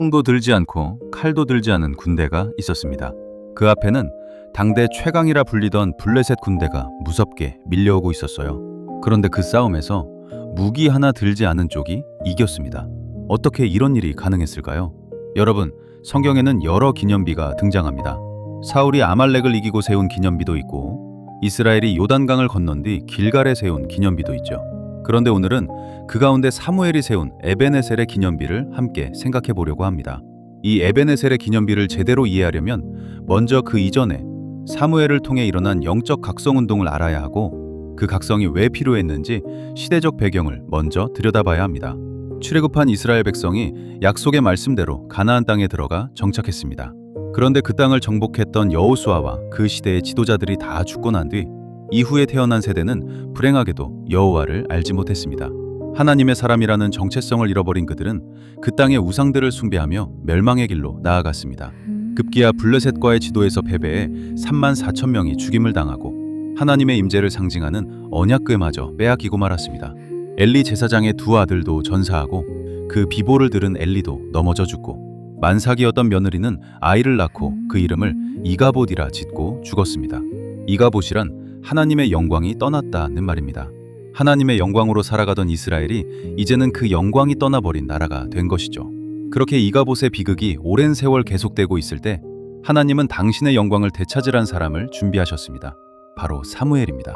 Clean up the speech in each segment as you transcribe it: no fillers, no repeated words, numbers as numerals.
총도 들지 않고 칼도 들지 않은 군대가 있었습니다. 그 앞에는 당대 최강이라 불리던 블레셋 군대가 무섭게 밀려오고 있었어요. 그런데 그 싸움에서 무기 하나 들지 않은 쪽이 이겼습니다. 어떻게 이런 일이 가능했을까요? 여러분, 성경에는 여러 기념비가 등장합니다. 사울이 아말렉을 이기고 세운 기념비도 있고, 이스라엘이 요단강을 건넌 뒤 길갈에 세운 기념비도 있죠. 그런데 오늘은 그 가운데 사무엘이 세운 에베네셀의 기념비를 함께 생각해 보려고 합니다. 이 에베네셀의 기념비를 제대로 이해하려면 먼저 그 이전에 사무엘을 통해 일어난 영적 각성 운동을 알아야 하고, 그 각성이 왜 필요했는지 시대적 배경을 먼저 들여다봐야 합니다. 출애굽한 이스라엘 백성이 약속의 말씀대로 가나안 땅에 들어가 정착했습니다. 그런데 그 땅을 정복했던 여호수아와 그 시대의 지도자들이 다 죽고 난 뒤 이후에 태어난 세대는 불행하게도 여호와를 알지 못했습니다. 하나님의 사람이라는 정체성을 잃어버린 그들은 그 땅의 우상들을 숭배하며 멸망의 길로 나아갔습니다. 급기야 블레셋과의 지도에서 패배해 34,000명이 죽임을 당하고 하나님의 임재를 상징하는 언약궤마저 빼앗기고 말았습니다. 엘리 제사장의 두 아들도 전사하고 그 비보를 들은 엘리도 넘어져 죽고 만삭이었던 며느리는 아이를 낳고 그 이름을 이가봇이라 짓고 죽었습니다. 이가봇이란 하나님의 영광이 떠났다는 말입니다. 하나님의 영광으로 살아가던 이스라엘이 이제는 그 영광이 떠나버린 나라가 된 것이죠. 그렇게 이가봇의 비극이 오랜 세월 계속되고 있을 때 하나님은 당신의 영광을 되찾으란 사람을 준비하셨습니다. 바로 사무엘입니다.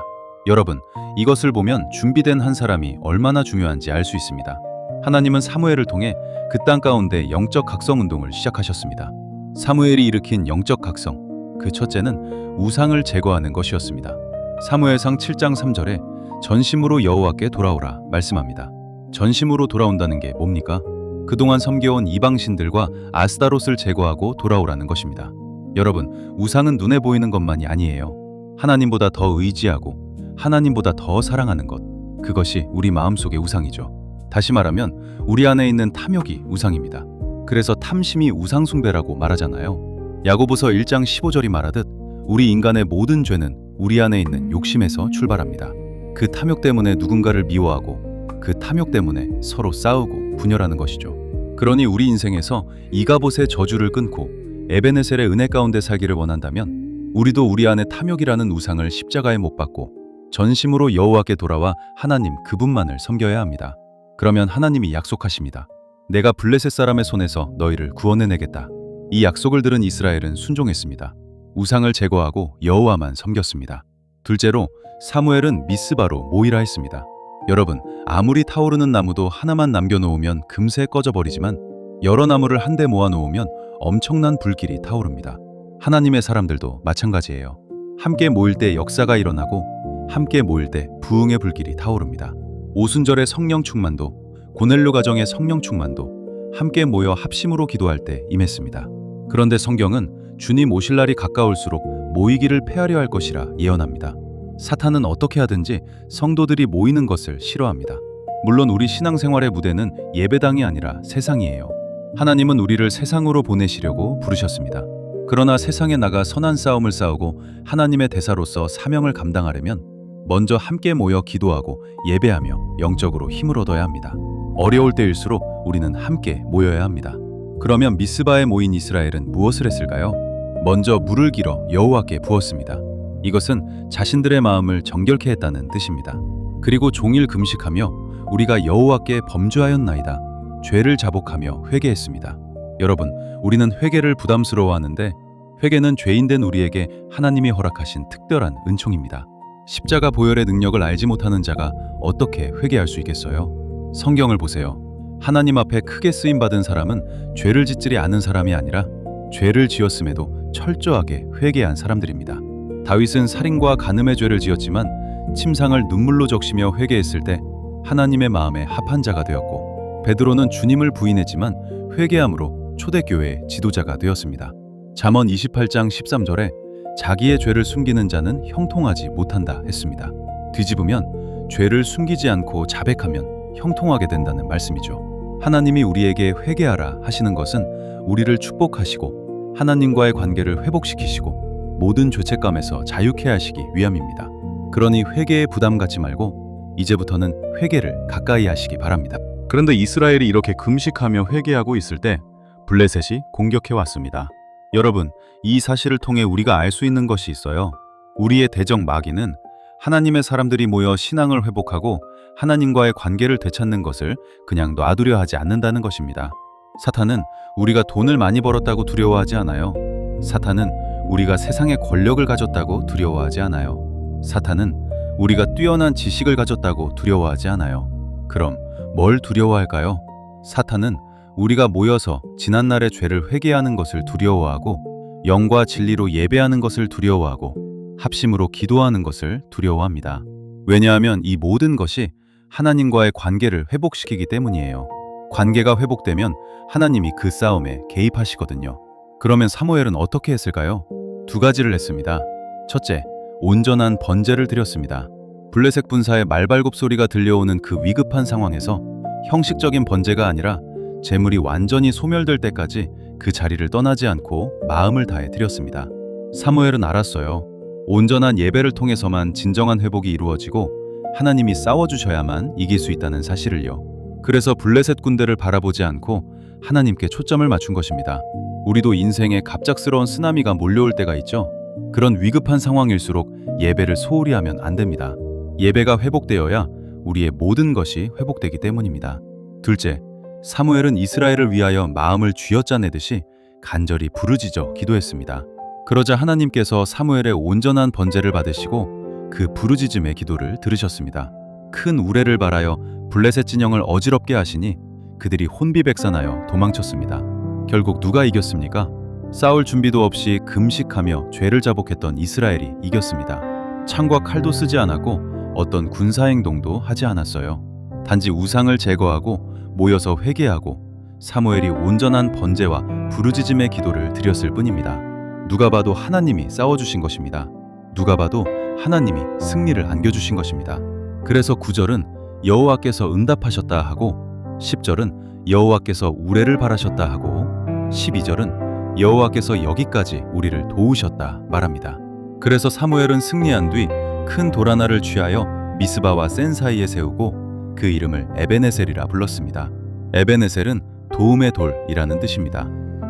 여러분, 이것을 보면 준비된 한 사람이 얼마나 중요한지 알 수 있습니다. 하나님은 사무엘을 통해 그 땅 가운데 영적 각성 운동을 시작하셨습니다. 사무엘이 일으킨 영적 각성, 그 첫째는 우상을 제거하는 것이었습니다. 사무엘상 7장 3절에 전심으로 여호와께 돌아오라 말씀합니다. 전심으로 돌아온다는 게 뭡니까? 그동안 섬겨온 이방신들과 아스타롯을 제거하고 돌아오라는 것입니다. 여러분, 우상은 눈에 보이는 것만이 아니에요. 하나님보다 더 의지하고 하나님보다 더 사랑하는 것, 그것이 우리 마음속의 우상이죠. 다시 말하면 우리 안에 있는 탐욕이 우상입니다. 그래서 탐심이 우상 숭배라고 말하잖아요. 야고보서 1장 15절이 말하듯 우리 인간의 모든 죄는 우리 안에 있는 욕심에서 출발합니다. 그 탐욕 때문에 누군가를 미워하고 그 탐욕 때문에 서로 싸우고 분열하는 것이죠. 그러니 우리 인생에서 이가봇의 저주를 끊고 에베네셀의 은혜 가운데 살기를 원한다면 우리도 우리 안에 탐욕이라는 우상을 십자가에 못 박고 전심으로 여호와께 돌아와 하나님 그분만을 섬겨야 합니다. 그러면 하나님이 약속하십니다. 내가 블레셋 사람의 손에서 너희를 구원해내겠다. 이 약속을 들은 이스라엘은 순종했습니다. 우상을 제거하고 여호와만 섬겼습니다. 둘째로 사무엘은 미스바로 모이라 했습니다. 여러분, 아무리 타오르는 나무도 하나만 남겨놓으면 금세 꺼져버리지만 여러 나무를 한데 모아놓으면 엄청난 불길이 타오릅니다. 하나님의 사람들도 마찬가지예요. 함께 모일 때 역사가 일어나고 함께 모일 때 부흥의 불길이 타오릅니다. 오순절의 성령 충만도, 고넬료 가정의 성령 충만도 함께 모여 합심으로 기도할 때 임했습니다. 그런데 성경은 주님 오실 날이 가까울수록 모이기를 폐하려 할 것이라 예언합니다. 사탄은 어떻게 하든지 성도들이 모이는 것을 싫어합니다. 물론 우리 신앙생활의 무대는 예배당이 아니라 세상이에요. 하나님은 우리를 세상으로 보내시려고 부르셨습니다. 그러나 세상에 나가 선한 싸움을 싸우고 하나님의 대사로서 사명을 감당하려면 먼저 함께 모여 기도하고 예배하며 영적으로 힘을 얻어야 합니다. 어려울 때일수록 우리는 함께 모여야 합니다. 그러면 미스바에 모인 이스라엘은 무엇을 했을까요? 먼저 물을 길어 여호와께 부었습니다. 이것은 자신들의 마음을 정결케 했다는 뜻입니다. 그리고 종일 금식하며 우리가 여호와께 범죄하였나이다, 죄를 자복하며 회개했습니다. 여러분, 우리는 회개를 부담스러워하는데 회개는 죄인된 우리에게 하나님이 허락하신 특별한 은총입니다. 십자가 보혈의 능력을 알지 못하는 자가 어떻게 회개할 수 있겠어요? 성경을 보세요. 하나님 앞에 크게 쓰임받은 사람은 죄를 짓지 않은 사람이 아니라 죄를 지었음에도 철저하게 회개한 사람들입니다. 다윗은 살인과 간음의 죄를 지었지만 침상을 눈물로 적시며 회개했을 때 하나님의 마음에 합한 자가 되었고, 베드로는 주님을 부인했지만 회개함으로 초대교회의 지도자가 되었습니다. 잠언 28장 13절에 자기의 죄를 숨기는 자는 형통하지 못한다 했습니다. 뒤집으면 죄를 숨기지 않고 자백하면 형통하게 된다는 말씀이죠. 하나님이 우리에게 회개하라 하시는 것은 우리를 축복하시고 하나님과의 관계를 회복시키시고 모든 죄책감에서 자유케 하시기 위함입니다. 그러니 회개에 부담 갖지 말고 이제부터는 회개를 가까이 하시기 바랍니다. 그런데 이스라엘이 이렇게 금식하며 회개하고 있을 때 블레셋이 공격해 왔습니다. 여러분, 이 사실을 통해 우리가 알 수 있는 것이 있어요. 우리의 대적 마귀는 하나님의 사람들이 모여 신앙을 회복하고 하나님과의 관계를 되찾는 것을 그냥 놔두려 하지 않는다는 것입니다. 사탄은 우리가 돈을 많이 벌었다고 두려워하지 않아요. 사탄은 우리가 세상의 권력을 가졌다고 두려워하지 않아요. 사탄은 우리가 뛰어난 지식을 가졌다고 두려워하지 않아요. 그럼 뭘 두려워할까요? 사탄은 우리가 모여서 지난날의 죄를 회개하는 것을 두려워하고 영과 진리로 예배하는 것을 두려워하고 합심으로 기도하는 것을 두려워합니다. 왜냐하면 이 모든 것이 하나님과의 관계를 회복시키기 때문이에요. 관계가 회복되면 하나님이 그 싸움에 개입하시거든요. 그러면 사무엘은 어떻게 했을까요? 두 가지를 했습니다. 첫째, 온전한 번제를 드렸습니다. 블레셋 군사의 말발굽 소리가 들려오는 그 위급한 상황에서 형식적인 번제가 아니라 재물이 완전히 소멸될 때까지 그 자리를 떠나지 않고 마음을 다해 드렸습니다. 사무엘은 알았어요. 온전한 예배를 통해서만 진정한 회복이 이루어지고 하나님이 싸워주셔야만 이길 수 있다는 사실을요. 그래서 블레셋 군대를 바라보지 않고 하나님께 초점을 맞춘 것입니다. 우리도 인생에 갑작스러운 쓰나미가 몰려올 때가 있죠. 그런 위급한 상황일수록 예배를 소홀히 하면 안 됩니다. 예배가 회복되어야 우리의 모든 것이 회복되기 때문입니다. 둘째, 사무엘은 이스라엘을 위하여 마음을 쥐어짜내듯이 간절히 부르짖어 기도했습니다. 그러자 하나님께서 사무엘의 온전한 번제를 받으시고 그 부르짖음의 기도를 들으셨습니다. 큰 우레를 발하여 블레셋 진영을 어지럽게 하시니 그들이 혼비백산하여 도망쳤습니다. 결국 누가 이겼습니까? 싸울 준비도 없이 금식하며 죄를 자복했던 이스라엘이 이겼습니다. 창과 칼도 쓰지 않았고 어떤 군사행동도 하지 않았어요. 단지 우상을 제거하고 모여서 회개하고 사무엘이 온전한 번제와 부르짖음의 기도를 드렸을 뿐입니다. 누가 봐도 하나님이 싸워주신 것입니다. 누가 봐도 하나님이 승리를 안겨주신 것입니다. 그래서 9절은 여호와께서 응답하셨다 하고 10절은 여호와께서 우레를 바라셨다 하고 12절은 여호와께서 여기까지 우리를 도우셨다 말합니다. 그래서 사무엘은 승리한 뒤 큰 돌 하나를 취하여 미스바와 센 사이에 세우고 그 이름을 에베네셀이라 불렀습니다. 에베네셀은 도움의 돌이라는 뜻입니다.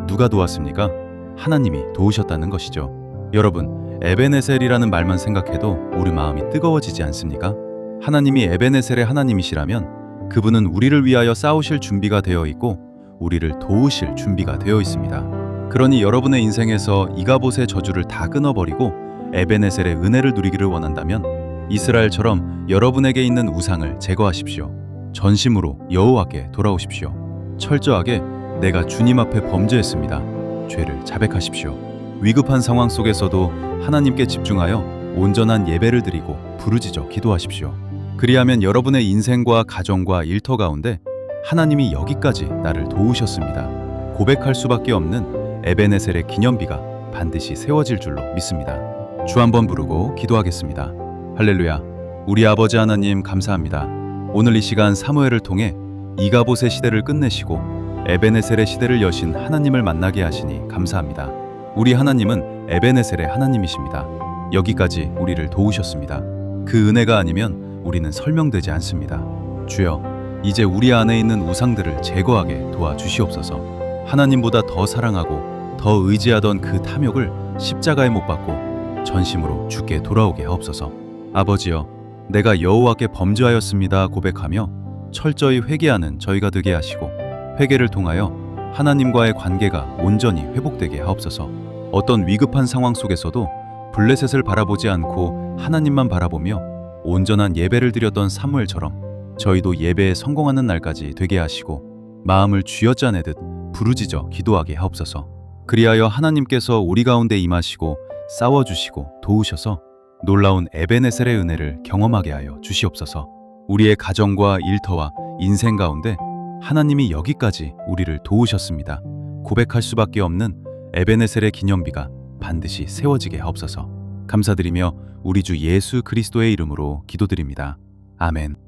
누가 도왔습니까? 하나님이 도우셨다는 것이죠. 여러분, 에베네셀이라는 말만 생각해도 우리 마음이 뜨거워지지 않습니까? 하나님이 에베네셀의 하나님이시라면 그분은 우리를 위하여 싸우실 준비가 되어 있고 우리를 도우실 준비가 되어 있습니다. 그러니 여러분의 인생에서 이가봇의 저주를 다 끊어버리고 에베네셀의 은혜를 누리기를 원한다면 이스라엘처럼 여러분에게 있는 우상을 제거하십시오. 전심으로 여호와께 돌아오십시오. 철저하게 내가 주님 앞에 범죄했습니다. 죄를 자백하십시오. 위급한 상황 속에서도 하나님께 집중하여 온전한 예배를 드리고 부르짖어 기도하십시오. 그리하면 여러분의 인생과 가정과 일터 가운데 하나님이 여기까지 나를 도우셨습니다. 고백할 수밖에 없는 에베네셀의 기념비가 반드시 세워질 줄로 믿습니다. 주 한번 부르고 기도하겠습니다. 할렐루야. 우리 아버지 하나님 감사합니다. 오늘 이 시간 사무엘을 통해 이가봇의 시대를 끝내시고 에베네셀의 시대를 여신 하나님을 만나게 하시니 감사합니다. 우리 하나님은 에베네셀의 하나님이십니다. 여기까지 우리를 도우셨습니다. 그 은혜가 아니면 우리는 설명되지 않습니다. 주여, 이제 우리 안에 있는 우상들을 제거하게 도와주시옵소서. 하나님보다 더 사랑하고 더 의지하던 그 탐욕을 십자가에 못 박고 전심으로 주께 돌아오게 하옵소서. 아버지여, 내가 여호와께 범죄하였습니다 고백하며 철저히 회개하는 저희가 되게 하시고 회개를 통하여 하나님과의 관계가 온전히 회복되게 하옵소서. 어떤 위급한 상황 속에서도 블레셋을 바라보지 않고 하나님만 바라보며 온전한 예배를 드렸던 사무엘처럼 저희도 예배에 성공하는 날까지 되게 하시고 마음을 쥐어짜내듯 부르짖어 기도하게 하옵소서. 그리하여 하나님께서 우리 가운데 임하시고 싸워주시고 도우셔서 놀라운 에베네셀의 은혜를 경험하게 하여 주시옵소서. 우리의 가정과 일터와 인생 가운데 하나님이 여기까지 우리를 도우셨습니다. 고백할 수밖에 없는 에베네셀의 기념비가 반드시 세워지게 하옵소서. 감사드리며 우리 주 예수 그리스도의 이름으로 기도드립니다. 아멘.